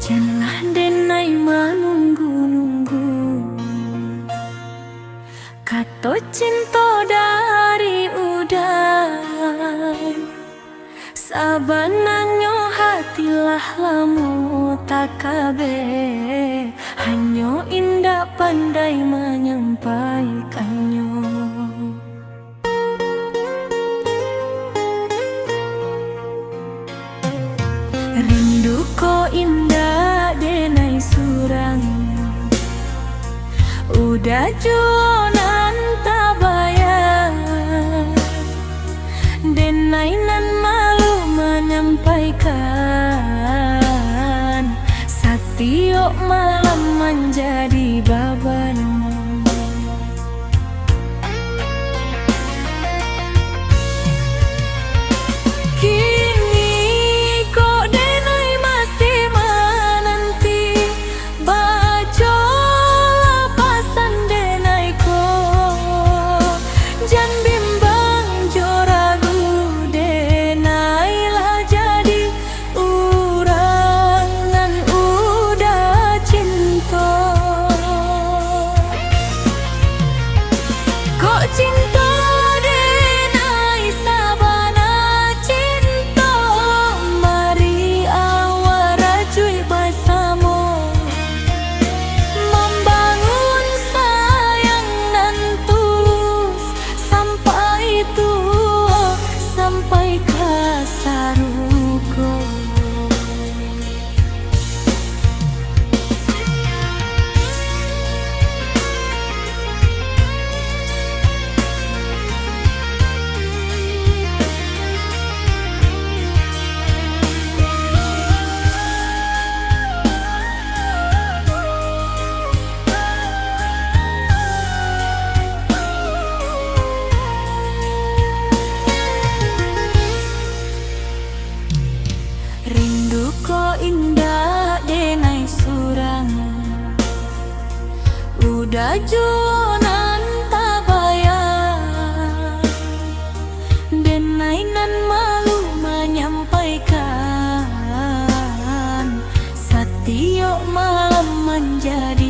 Janganlah denai menunggu-nunggu, kato cinta dari udan. Sabananyo hatilah lamu tak kabe, hanyo indah pandai menyampaikannya. Rindu ko indah denai surang, udah jualan tak bayar. Denai nan malu menyampaikan, setiap malam menjadi beban. Cinta denai sabana cinta, mari awara cuy bersama, membangun sayang dan tulus sampai tua, sampai ke sarugo. Rindu ko indah denai surang, udah jualan tak bayar. Denai nan malu menyampaikan, setiap malam menjadi